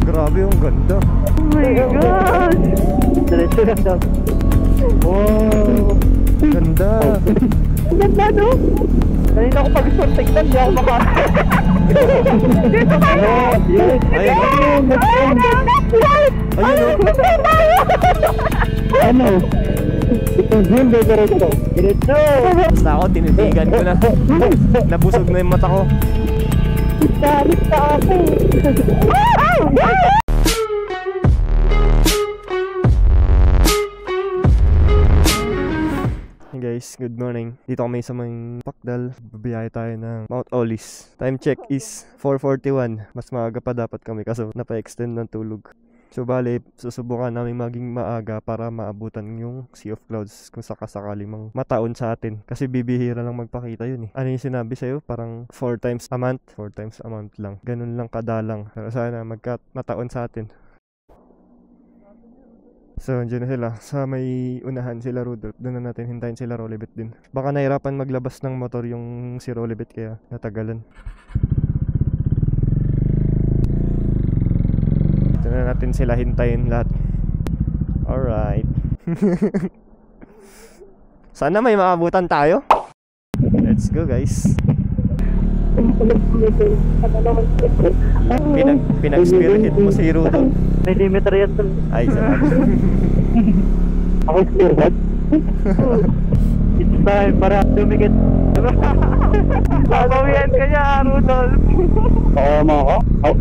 Grabe, ang ganda. Oh my God! Diretso lang daw. Wow! Ganda. Ang ganda, no? Kanina ako pag-short tignan, di ako maka... Dito tayo! Ayun. Ayun, Ano? Itong zoom, diretso. Diretso! basta ako, tinitigan ko na. Nabusog na yung mata ko. Basta ako. Hey guys, good morning. Dito kami sa may Pakdal. Babiyahe tayo ng Mount Olis. Time check is 4:41. Mas maaga pa dapat kami kaso napa-extend ng tulog. So bale, susubukan namin maging maaga para maabutan yung Sea of Clouds kung sakasakali mang mataon sa atin. Kasi bibihira lang magpakita yun eh. Ano yung sinabi sa'yo? Parang 4 times a month. 4 times a month lang. Ganun lang kadalang. Pero sana mataon sa atin. So, dyan na sila. Sa may unahan sila Rudolph. Doon na natin hintayin sila Rolibet din. Baka nahirapan maglabas ng motor yung si Rolibet kaya natagalan. Dito na natin sila hintayin lahat. Alright. Sana may maabutan tayo. Let's go guys. Pinag-spearhead mo si Rudolph. May limiter yan dun. Ay, sarap. Ako spearhead? It's time para tumikit. Babawian ka niya, Rudolph. Oo mo ako?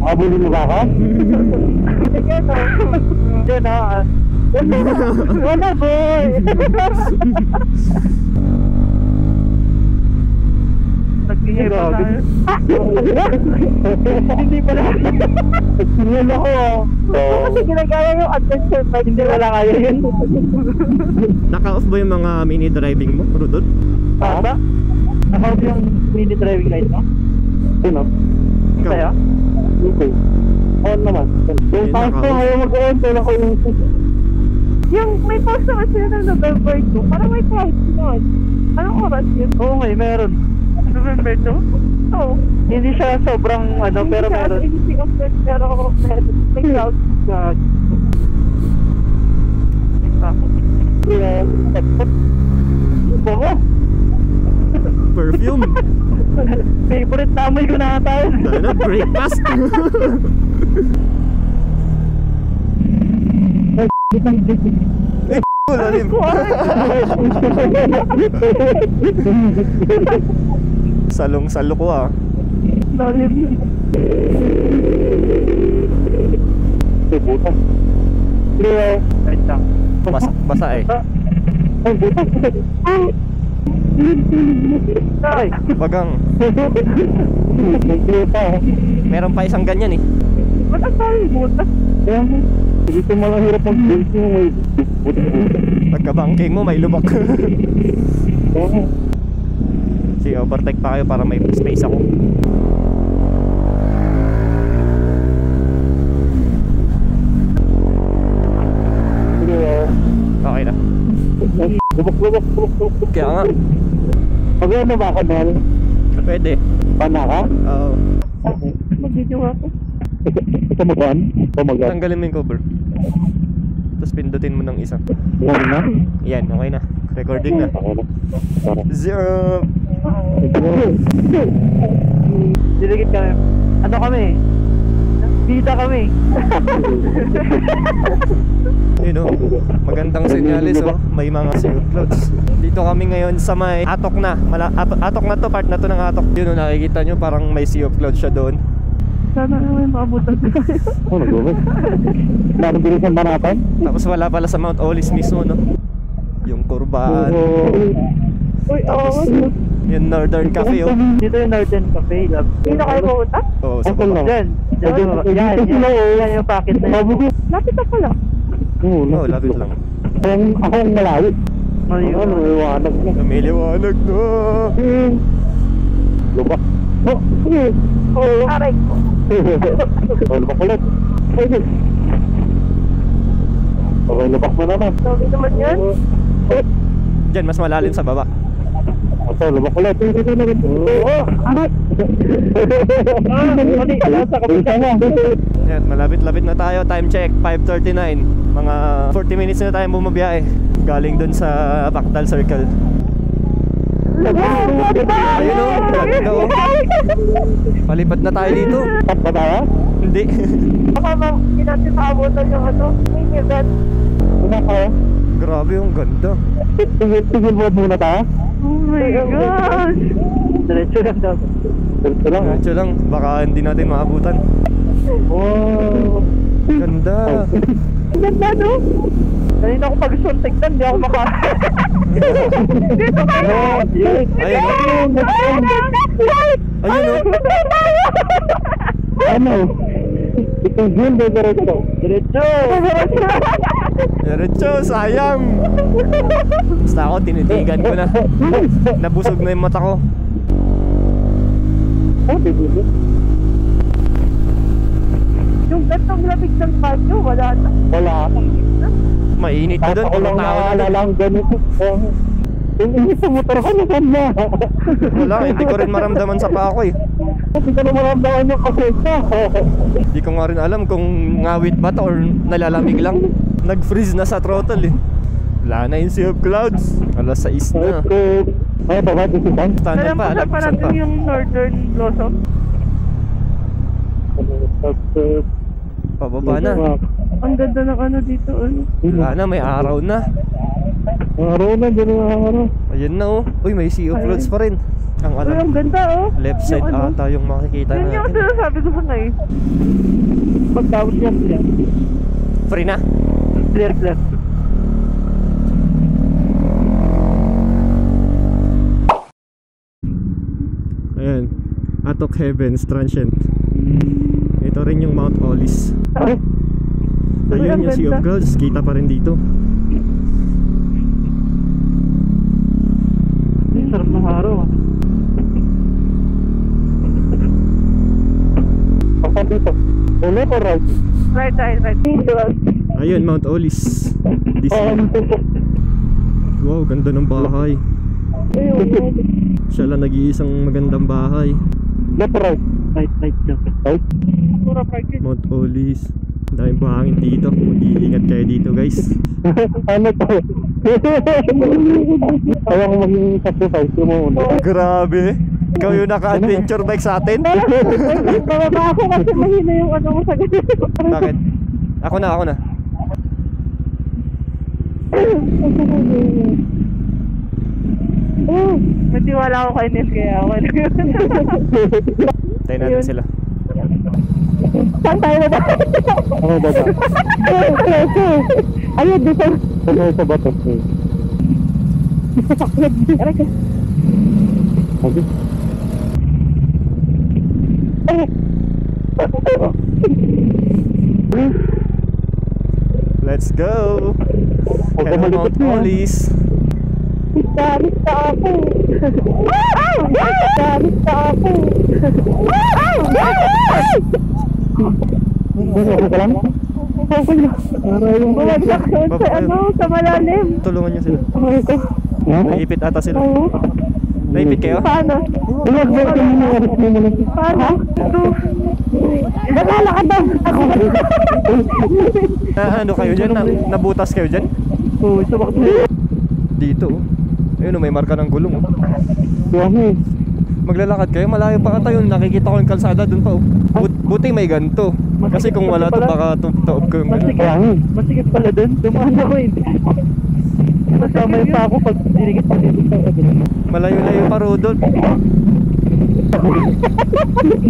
Abulin mo ba ako? Diyan ha. Wala boy. Nagtingin pa tayo. Hindi pala. Nagtingin ako Kasi ginagaya yung adventure bike. Hindi wala kaya yun. Naka-off ba yung mga mini driving mo, Rudolph? Ba? Naka-off yung mini driving light mo? Sino? Ikaw? Sa'yo? Okay. On naman. Yung pangit ko naka-off. ayaw mag-on. Kailan ko yung... Yung may post naman sila ng November 2, parang may clouds nun. Anong oras yun? Oo nga, meron. November 2? Oo. Hindi siya sobrang ano, pero meron. Hindi siya pero meron. May clouds. God. Baka. Perfume. Favorite na amoy ko na tayo. Ano? Breakfast. Lalim. Salong-salo ko ah. Lalim. butas. Wait lang. Basa eh. Ay, butas. Ay, Bagang. Nag-clear pa. Meron pa isang ganyan eh. Ba't ang daming butas? Kaya mo. Hindi ko malang hirap mag-butas yung may butas-butas. Pagka-banking mo may lubak. Oo. Sige, overtake pa kayo para may space ako. Okay na. Lubak. Kaya nga. Pag-ano ba ka, Mel? Pwede. Pana ka? Oo. Mag-video ako. Ito mag-on? Ito mag-on? Tanggalin mo yung cover. Tapos pindutin mo ng isa. Yan na? Yan, okay na. Recording na. Okay na. Tara. 0. diligit kami. Ano kami? Bida kami. Yun o, magandang senyales o. May mga sea of clouds. Dito kami ngayon sa may Atok na. Atok na to, part na to ng Atok. Yun o, nakikita nyo parang may sea of clouds siya doon. Sana naman maabutan tayo. Oh, nag-uwi. Nabilisan ba natin? Tapos wala pala sa Mount Olis mismo no. Yung kurbaan. Uy, oo. Yung Northern Cafe o. Dito yung Northern Cafe, love. Hindi na kayo pumunta? Oo, sa Asan baba. na? Yan. Yan yung packet na yun. Lapit na pala. Oo, Oo, lapit lang. Ako ang malawit. Ayun. Ano, iwanag na. Lumiliwanag na. Lubak. Oh, sige. Oo. Aray ko. Oh, lubak ulit. Okay, lubak mo naman. Sabi naman yan. Diyan, mas malalim sa baba. Asa, labak ko lang. Ito na rin. Oo! Anak! Mali, sa kapita nga. Yan, malapit-lapit na tayo. Time check, 5:39. Mga 40 minutes na tayo bumabiyahe. Galing dun sa Pactal Circle. Ayun o, ganda o. Palipad na tayo dito. Tap ba tayo? Hindi. Baka hindi natin maabutan yung ano, mini event. Una kaya? Grabe yung ganda. Tigil mo muna tayo? Oh my gosh! Diretso lang daw. Diretso lang. Diretso lang, baka hindi natin maabutan. Wow! Ganda. Ang ganda, no? Kanina ako pag-short tignan, hindi ako maka... Dito kayo! Ayun o. Ayun o. Ano? Itong yun, diretso. Diretso! Diretso, sayang. Basta ako, tinitigan ko na. Nabusog na yung mata ko. Oh, bibili. Yung gantong lamig ng kanyo, wala na. Wala. Mainit na Tapos doon. ako lang Puro tao na naalala doon. ang ganito. Yung init sa motor ko, nasan na? Wala, hindi ko rin maramdaman sa paa ko eh. Hindi ko na maramdaman yung kaseta. Hindi ko nga rin alam kung ngawit ba to or nalalamig lang. Nag-freeze na sa throttle eh. Wala na yung Sea of Clouds. Alas 6 na. Ay, baba dito ba? Tanan pa, Alam pa lagpasan pa. natin yung Northern Blossom. Pababa na. Ang ganda ng ano dito, ano. Wala na, may araw na. Araw na, dyan ang araw. Ayun na oh. Uy, may Sea of Clouds pa rin. Ang Uy, alam, ang ganda, oh. left side Yung ano, ata yung makikita Yun yung natin. sinasabi ko sa ngayon. Pagtawag niya, clear. Free na. Clear, clear. Ayan. Atok Heavens Transient. Ito rin yung Mount Olis. Uy, Ayun ang yung Sea of ganda. Clouds. Kita pa rin dito. Ang sarap ng araw, ah. Pasan dito. Left or right? Right. Ayun, Mount Olis. This Pasan dito. Wow, ganda ng bahay. Siya lang nag-iisang magandang bahay. Left or right? Right lang. Right? Pura parking. Mount Olis. Ang daming buhangin dito. Mag-iingat kayo dito guys. Ano to? Kaya kung maging sacrifice mo muna. Grabe. Ikaw yung naka-adventure bike sa atin? Bababa ako kasi mahina yung ano mo sa ganito. Bakit? Ako na. Hindi wala ako kay Ness kaya ako. Tayo natin sila. Saan tayo na ba? Ano ba ba? Ayun, dito. Ano sa bato? Aray ka. Okay. Let's go! Huwag ka Hello malipit Mount mo, ah. Olis. Bista ako. Bista ako. Okay ka lang? Okay na. Bumagsak doon sa ano, sa malalim. Tulungan niyo sila. Okay ko. Naipit ata sila. Oo. Naipit kayo? Paano? Huwag mo ito muna. Aris mo muna. Paano? Ito. Naglalakad daw ako. Ano kayo dyan? Nabutas kayo dyan? Oo, isa bakit mo. Dito oh. Ayun oh, may marka ng gulong oh. Tuwang Maglalakad kayo, malayo pa tayo. Nakikita ko yung kalsada dun pa oh. Buti may ganito. Kasi kung wala to baka tuob ko yung ganun. Tuwang Masikip pala dun. Dumaan ako eh. Masama yung pa ako pag dirigit pa dito sa kabila. Malayo-layo pa Rodolph.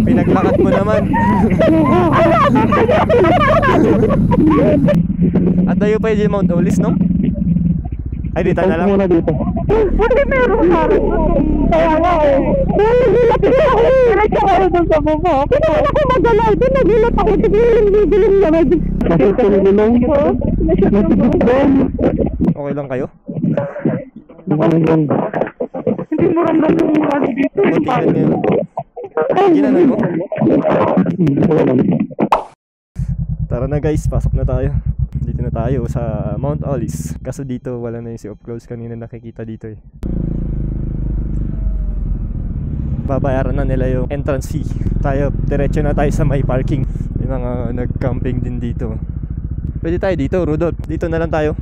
Pinaglakad mo naman. At tayo pa yung Mount Olis, no? Ay, dito na lang. muna dito. Buti meron harap na kaya nga eh. Diretso ako doon sa baba. Pero ako magalaw doon. Nagilat ako. Digiling naman. Nakita yung gulong. Okay lang kayo? Nakalimutan. Hindi mo ramdam yung ano dito. Tingnan nyo. Ginanon mo? Wala naman. Tara na guys, pasok na tayo. Dito na tayo sa Mount Olis. Kaso dito wala na yung Sea of Clouds kanina nakikita dito eh. babayaran na nila yung entrance fee. Tayo, diretso na tayo sa may parking. May mga nag-camping din dito. Pwede tayo dito, Rudolph. Dito na lang tayo.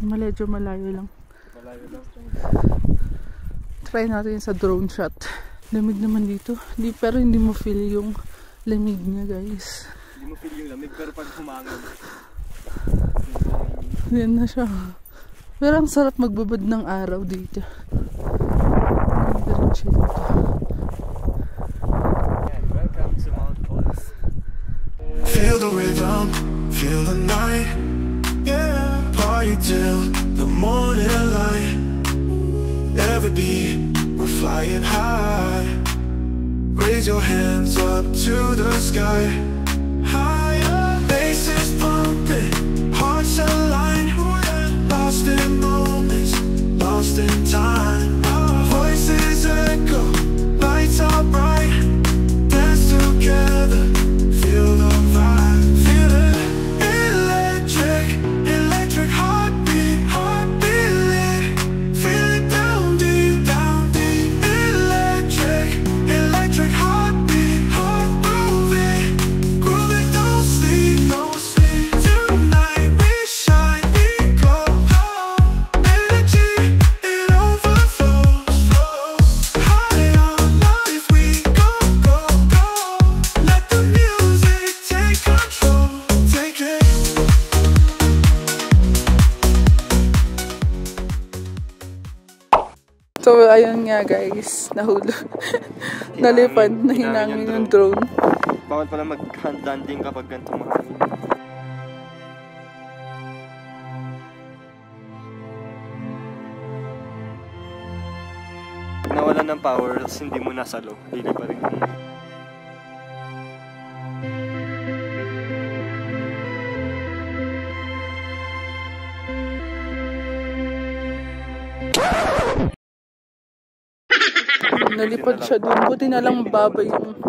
Medyo malayo lang. Malayo lang. Try natin sa drone shot. Lamig naman dito. Pero hindi mo feel yung lamig niya, guys. Hindi mo feel yung lamig, pero pag humangon. Yan na siya. Pero ang sarap magbabad ng araw dito. Very chill dito. Welcome to Mount Olis. Feel the rhythm, feel the night. Yeah, party till the morning light. Every beat, we're flying high. Raise your hands up to the sky. Higher, bass is pumping, hearts align. Lost in moments, lost in time. Our voices echo, lights are bright. Dance together, feel the vibe. Feel it, electric, electric heartbeat, heartbeat lit. Feel it down deep, electric, electric heartbeat, heart moving, grooving, don't sleep, no sleep. Tonight we shine, we glow, energy, it overflows. High on life we go, go, go. Let the music take control, take it. So, ayun nga guys. Nahulog. Nalipad. Nahinangin yung drone. Bawal pala mag-hand landing kapag ganitong mahangin. Pag nawalan ng power, tapos hindi mo nasa low, hindi pa rin. Nalipad siya doon. Buti na lang baba yung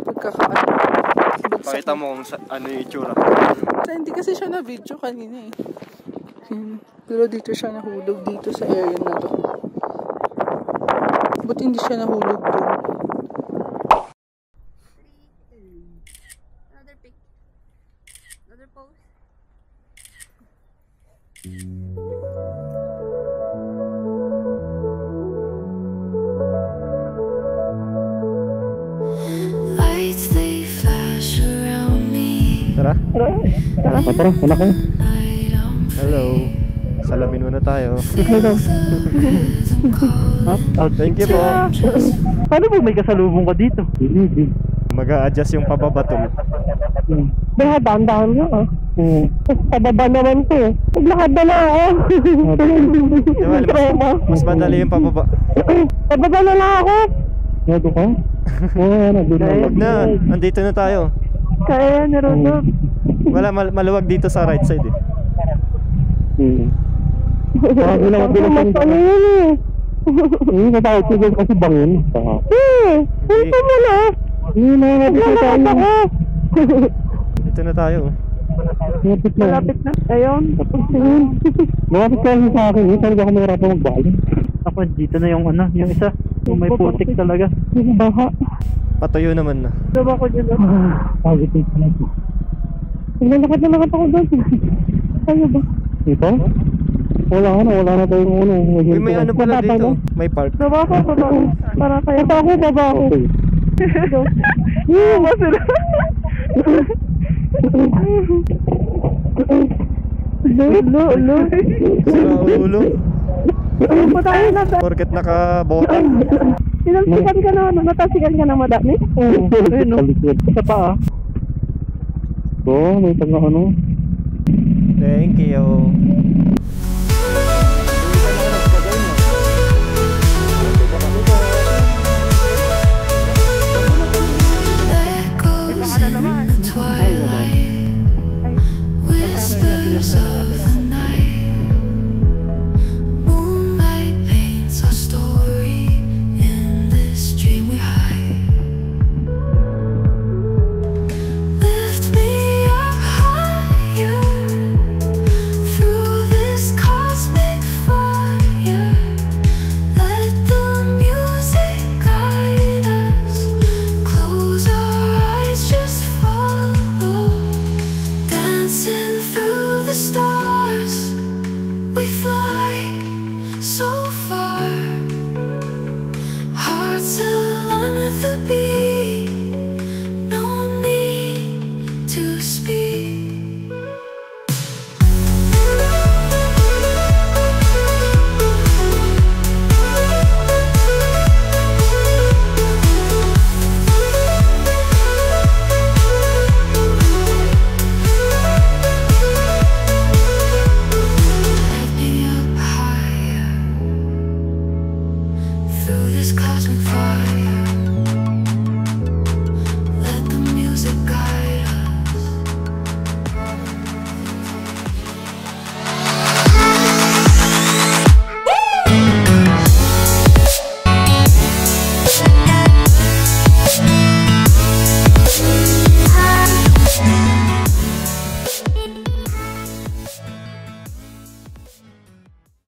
pagkakaano. Pakita mo kung ano yung itsura. Hindi kasi siya na video kanina eh. Pero dito siya nahulog dito sa area na to. Buti hindi siya nahulog doon. Another pic. Another pose. Lights they flash around me. Tara. Tara, wala kayo. Hello. Salamin muna tayo. Thank you po. Paano po may kasalubong ka dito? Hindi. Mag-a-adjust yung pababatol. Kaya dahan-dahan nyo ah. Pababa naman to eh. Naglakad na lang ako. Diba, mas madali yung pababa. Pababa na lang ako. Nado ka? Huwag na, andito na tayo. Kaya na Rodolph. Wala, maluwag dito sa right side eh. Mas ano yun eh. Natawag ko dyan kasi bangin. Punta mo na. Naglalakad ako. Dito na tayo. Malapit na. Ayun. Malapit ka lang sa akin eh. Talaga ako mahirap magbayan. Ako dito na yung ano, yung isa. Yung may putik talaga. Yung baha. Patuyo naman na. Diba ko dyan? Pagod yung pala. Naglalakad na lang ako doon. Tayo ba? Ito? Wala na tayong ano. Uy, may ano pala dito. May park. Baba ko. Para kayo. Baba ako. Ba sila? Ulo. Sa ulo. Ano tayo na ba? Porket naka-bota. Sinalsikan ka na, natasikan ka na madami? Oo. Sa paa. Oo, may taga ano. Thank you. Echoes in the twilight, whispers of the night. Moonlight paints our story in this dream we hide. the beat, no need to speak. Lift me up higher through this cosmic fire.